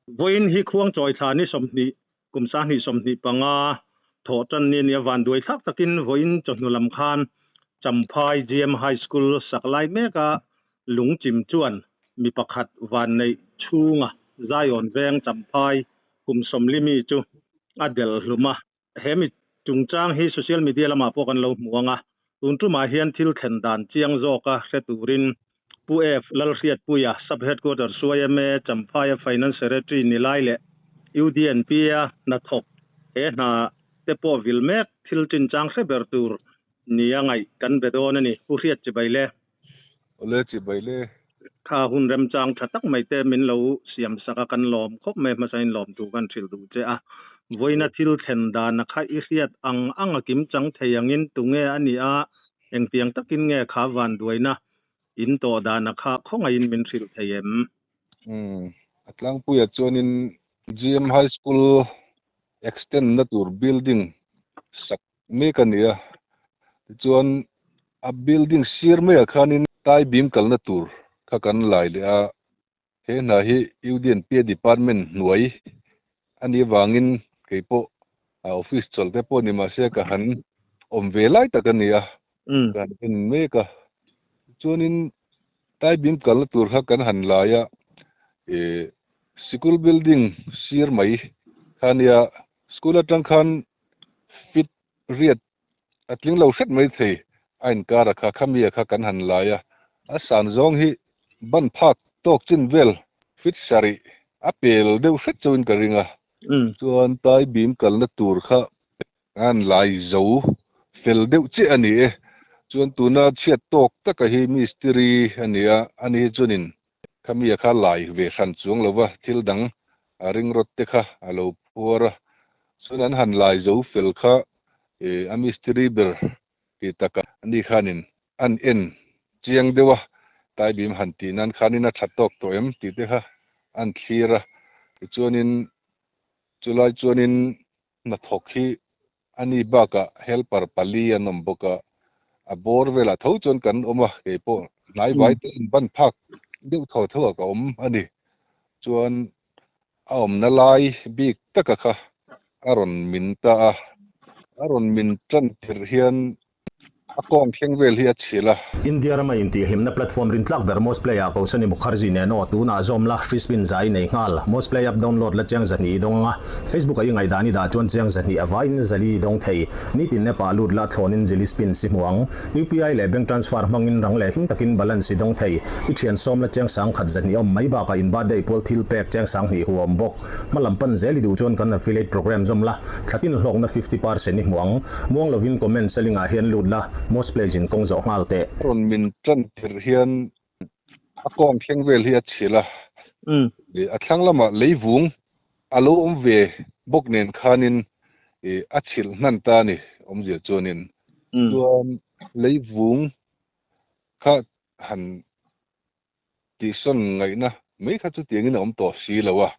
voin hi khuang choi thani somni kumsa ni somni panga tho tan ni ya van doi thak takin voin chhnulam khan champhai GM High School saklai meka lungchim chuan mi pakhat van nei chunga Zion veng champhai kum somlimi chu adel hluma hemi chungchang hi social media lama pokan lo muanga tuntu ma hian thil then dan chiang zoka seturin pu f lal riat puya sub headquarter suayame champhai finance secretary nilaile UDNP na thok na tepo vilmek thil chin chang se bertur niangai kan bedon ani pu riat chibaile ole chibaile kha hun rem chang thatak mai te min lo siam saka kan lom khop me ma sain lom tu kan thil du che a voina thil then dan na kha i riat ang kim chang theyangin tunge ani a engpiang takin nge kha van duaina in to dana kha khonga in min thil theyem atlang puya chonin GM High School extend na tur building sak me kania chuan a building sir me khanin tai bim kal na tur kha kan lai le a he na hi UDNP department nuai ani wangin keipo office cholte po ni ma se ka han om velai takania kan in me ka chuanin tai bim kal na tur kha kan han la ya school building sir mai khania school atang khan fit riat atling lo set mai thei ain kara kha khamia kha kan han la ya asan zong hi ban phak tok chin vel fit sari apel deu set chon karinga chuan tai bim kal na tur kha an lai zo fel deu che ani chuan tuna chiat tok taka hi mystery ania ani chunin khamia kha lai ve khan chuang lova thil dang ring rot te kha alo pura chuan han lai zo fel kha a mystery ber ti taka ani khanin an en chiang dewa tai bim han ti nan khanina thatok to em ti te kha an thira chuanin chulai chuanin na thok hi ani baka helper pali anom boka a bor vela tho chon kan oma ke po nai vai te ban phak deu tho tho ka om ani chuan a om na lai bik taka kha aron min ta aron min tran thir hian akong thengvel hi achila India rama inti himna platform rin tlak ber most play ko sani mukharji ne no tu na zomla frispin zai nei ngal most play up download la chang zani donga Facebook ai ngai dani da chon chang zani avain zali dong thei ni tin ne palut la thonin zili spin si muang UPI le bank transfer mangin rang le hing takin balance si dong thei i thian som la chang sang khat zani om mai ba ka in ba dei pol thil pek chang sang ni huam bok malam pan zeli du chon kan affiliate program zomla thakin hlok na 50% ni muang lovin comment selinga hian ludla most plays in kong zo ngalte ron min tran thir hian akong thengvel hi achila athlang lama leivung alo ve bok nen khanin achil nan ta ni omje chonin chuan leivung kha han ti son ngai na mai kha chu tiangin om to si lawa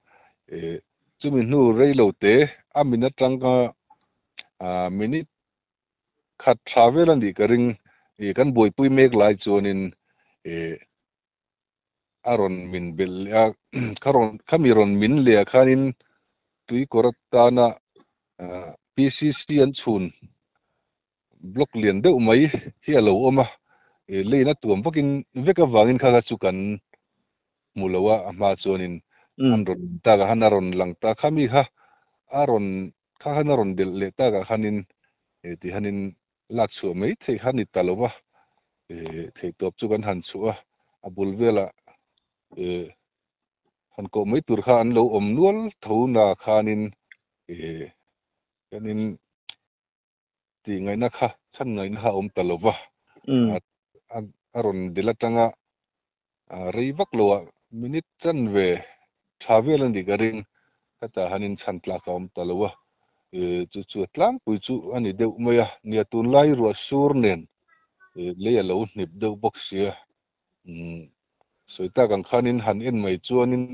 chumi nu reilo te amina tangka minute khat travel andi karing kan boi pui mek lai chonin aron min bel karon kamiron min le khanin tui koratana PCC an chun block lian deuh mai hi alo oma leina tuam vakin veka wangin kha chu kan mulawa ama chonin anron ta ga hanaron langta khami kha aron kha hanaron del le ta ga khanin ti hanin lak chu mai thei hani talowa thei top chu kan han chu a bulvela han ko mai tur kha an lo om nual thona khanin kanin ti ngai na kha chan ngai na om talowa aron dilatanga reivak lowa minute chan ve travel andi garing kata hanin chan tla ka om talowa chu tlang pui chu ani deu maya nia tun lai ro sur nen le alo nip deu box sia soita kan khanin han en mai chuanin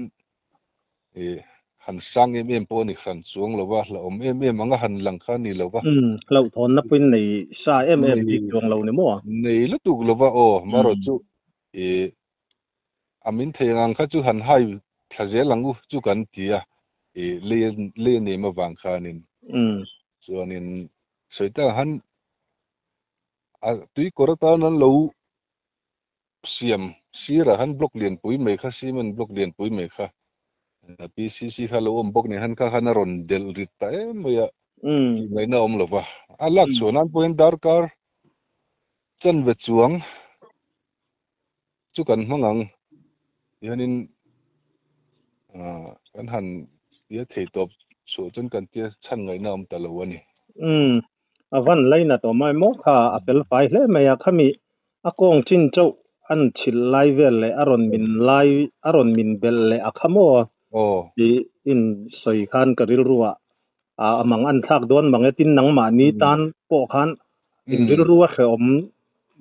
han sang em po ni khan chuang lowa la om em anga han lang kha ni lowa lo thon na pin nei sa di chuang lo ni mo nei lu tu lowa o maro chu amin theingang kha chu han hai ทะเจลังอุจุกันเตียเลเนมาวางคานินส่วนนินสวยแต่หันตุยกอรตานั้นเราเสียมซีระหันบล็อกเลียนปุ๋ยเมฆซีมันบล็อกเลียนปุ๋ยเมฆPCC ฮาโลอมบกนี่หันka hana ron del rita moya mai na om lova alak chonan point darkar chan ve chuang chu kan mangang yanin kan han ya thei top so chon kan tia chan ngai na om talawani avan laina to mai mo kha apel fai hle maya khami akong chin chau an chil lai vel le aron min bel le akhamo in soi khan karil ruwa amang an thak don mange tin nang ma ni tan po khan in ril ruwa khom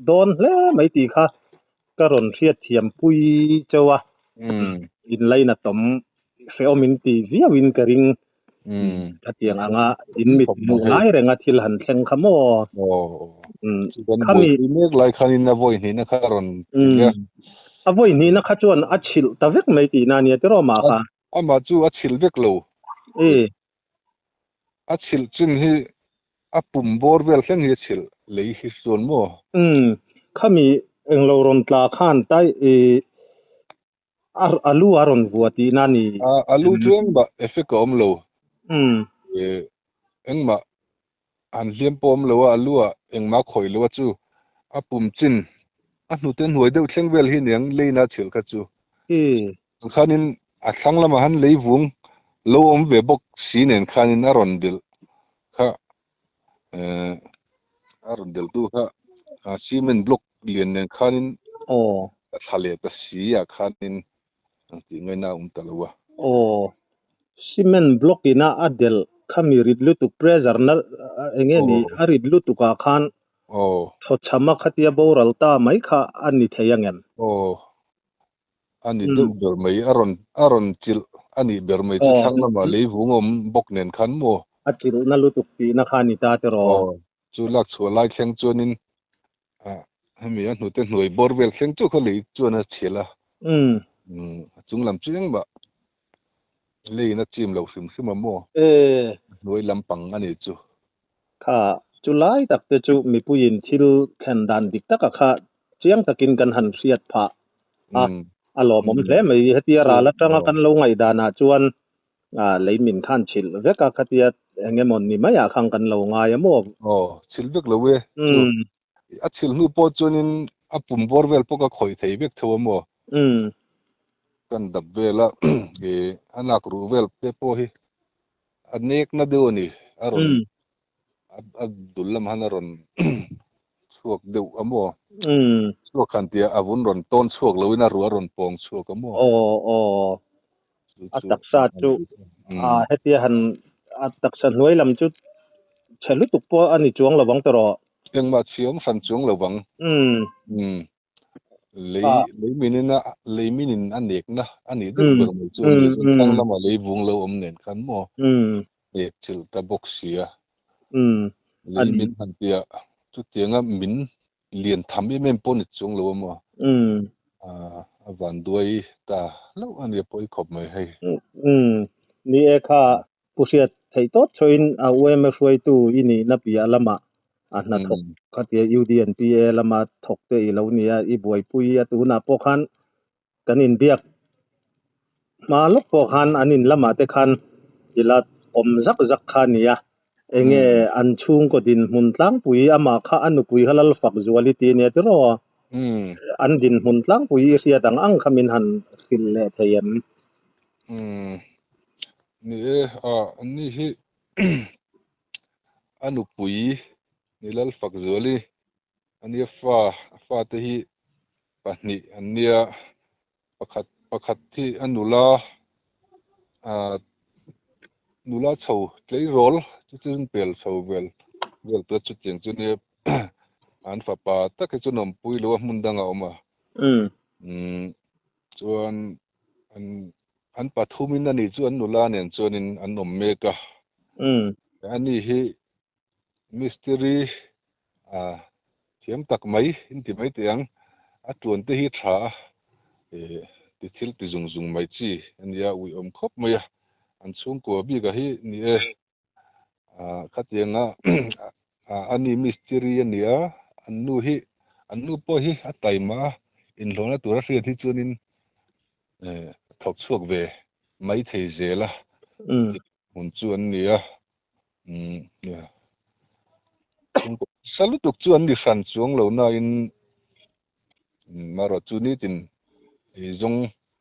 don hle mai ti kha karon riat thiam pui chawa in laina tom feomin ti zia win karing atiang anga in mit mu lai renga thil han thleng khamo khami mek lai khanin na voi ni na karon avoi ni na khachon achil tavek mai ti na ni tero ma kha ama chu achil vek lo achil chin hi apum bor vel thleng hi chil lei hi son mo khami englo ron tla khan tai alu aron buati na ni alu tuang ba effect om lo engma an liam pom lo alu engma khoi lo chu apum chin anu ten huai deuh thleng vel hi niang leina chil kha chu khanin a thanglama han leivung lo om ve bok sinen khanin aron dil kha aron dil tu kha cement block lian nen khanin thale ta sia khanin ti ngai na talawa cement block ina adel khami ridlu tu pressure na engeni aridlu tu ka khan thochama khatia boral ta mai kha ani theyangem ani du ber mai aron chil ani ber mai chu thanglama leivung om bok nen khan mo achil na lutuk pi na khani ta tero chu lak chulai thleng chuanin hemi anu te hnoi borvel thleng chu khali chuana chhela chunglam chiang ba leina chim lo sim mo noi lampang ani chu kha chulai tak te chu mi puin thil khan dan dik tak kha chiang takin kan han riat pha alom om hle mai hatia ra la tanga kan lo ngai dana chuan leimin khan chil veka khatia engemon ni maya khang kan lo ngai mo chil vek lo we a chil nu po chunin apum borvel poka khoi thei vek tho mo kan dab vela ge anak ru vel pe po hi anek na deoni aron abdullam hanaron suak deu amo suak kan tia avun ron ton suak loina ru ron pong suak amo ataksa chu hetia han ataksa hnuai lam chu chelu tuk po ani chuang lawang tero engma chiom fan chuang lawang leiminin anek na ani du ber mai chu tang lama leivung lo om nen kan mo chil ta boxia leimin han tia chu tianga min lian thami mem pon chung lo mo avan duai ta lo ani poi khop mai hai ni ekha pusiat theitot choin awem froi tu ini na pia lama na thok khatia UDNPA lama thok te i lo nia i boi pui atu na pokhan kanin biak malok pokhan anin lama te khan ilat om zak khania enge an chung ko din mun tlang pui ama kha anu pui halal fak zualiti ne tro an din mun tlang pui sia dang ang khamin han khil le thayem ni ani hi anu pui nilal fak zuali ani fa te hi pahni ania pakhat thi anula nula chho tlei rol chuchun pel chho vel pe chuchen chune an fa pa ta ke chunom pui lo mundanga oma chuan an pathumin ani chuan nula nen chuanin an nom meka ani hi mystery thiam tak mai inti mai tiang atuan te hi tha ติทิลติซุงๆไม่จีอันเนี้ยวิอมครบมั้ยอันซุงกัวบีก็ฮินี่คัดยังอันนี้มิสทีรีอันเนี้ยอันนู้ปอฮิอัตไตมาอินโลนะตัวเรียที่จุนินถกชวกเวไม่เทเจละหุ่นจวนเนี่ยเนี่ยสรุปตุกจวนดิสันจวงเหล่านั้นมารอจูนี่จินจง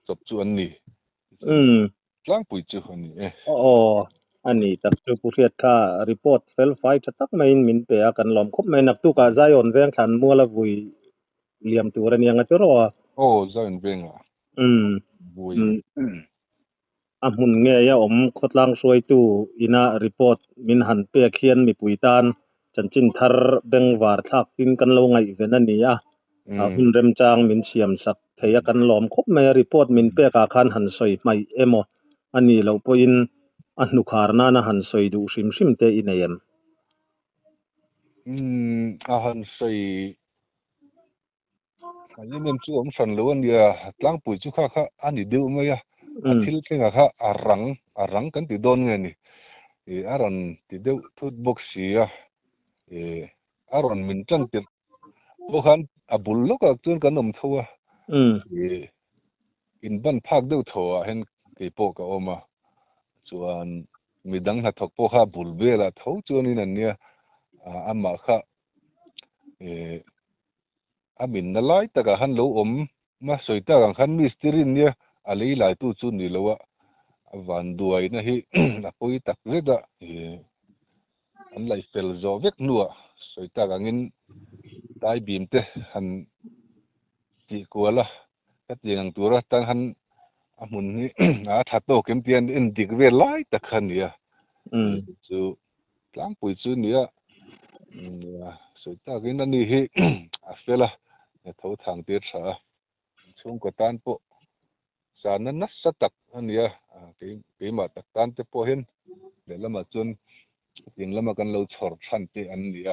จบจวนนี่กลางปุยจูนี่อันนี้ตักจูผู้เรียดค่ารีพอร์ตเฟลไฟจะตักไม่มินเปะกันล้อมคบไม่นักตุกาใจอ่อนแรงทันมัวละวุยเหลี่ยมตัวระเนียงจะรอใจอ่อนแรงวุยหุ่นเงยอมคดลังสวยตู้อินารีพอร์ตมินหันเปียเขียนมีปุยตานจันจินทรเบงวาร์ทักกินกันลงไงเวนันนี่หุ่นเรมจางมินเสียมสักเทียกันล้อมคบไม่รีพอร์ตมินเปียกาคันหันสวยไม่เมออันนี้เราปอินอันนุคาร์นานะหันสวยดูชิมเตอินเอ็มหันสวยอันนี้มันจู่สันล้วนเดียกลางปุยจู่ค่ะอันนี้ดูมั้ยทิลเองอารังกันติดโดนไงนี่อารันติดเดือดทุบบ็อกซี่อารันมินจังติดพวกhanบุลลูกจนกันนมทัวอินบันภาคเดือดทัวเห็นกี่พวกออกมาส่วนมีดังหัดถกพวกบุลเบลาทัวจวนนี่นั่นเนี่ยอามาอามินนั่นไล่แต่ก็หันรู้มาสวยแต่ก็หันมิสติรินเนี่ยอะไรหลายตู้จุนนี่แล้วว่าวันด้วยนะฮิปุยตักเล็ดอันไหลเฟลโจเวกนัวสวยแต่ก็เงินได้บีมเตหันจีกัวละก็ยังตัวละตั้งหันมุนนี่ถัดโตเข็มเตียนอินดิกเวลไลตะคันเนี่ยจู่กลางปุยจุนเนี่ยสวยแต่ก็นั่นนี่ฮิเฟลละเท่าทางเตียร์ช่วงกตันปุ๊สารนั้นนัสตักอันเนี้ยปีมาตักตันเตปเห็นเดี๋ยวละมาจนยิงละมากันเราชอร์ชันเตอันเนี้ย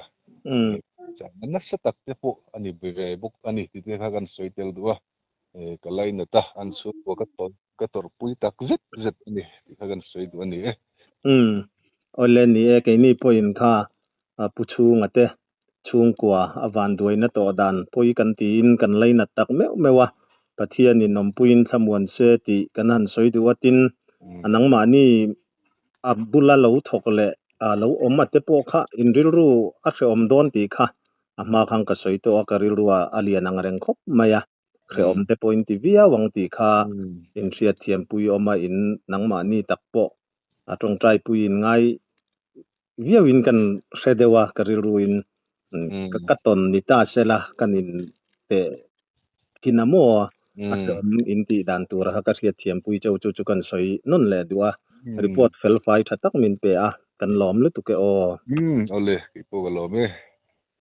สารนั้นนัสตักเตปอันนี้เบบุกอันนี้ที่เรียกกันสวยเตลดัวก็ไล่นตาอันสุดว่าก็ตอร์ปุยตักจิตอันนี้ที่เรียกกันสวยดัวนี้โอเลนี่แกนี่พอยน์ค่ะผู้ชูงเตชุงกัวอวันด้วยนะตัวดันพอยกันตีนกันไล่นตักไม่ว่าปะเทียนี่นมปุยนสมวนเสติกันหันสวยดูว่าตินอันนังมานี่บุลาเหลาถกเลยเหลาอมมาเตปค่ะอินริรูอักเสอมโดนตีค่ะมาคังก็สวยตัวกริรัวอาเลียนังเรงคบมายาเสอมเตปอินติวิอาวังตีค่ะอินเสียเทียมปุยอมมาอินนังมานี่ตักโปตรงใจปุยนไงวิอาวินกันเสเดวากริรุอินกัตตนนิตาเซละกันอินเตกินาโมอินติดันตัวรักเสียเทียมปุยเจ้ากันสวยนั่นแหละดูว่ารีพอร์ตเฟลไฟทัดตักมินเปะกันล้อมหรือตุกเอโอเอาเลยกี่พวกล้อม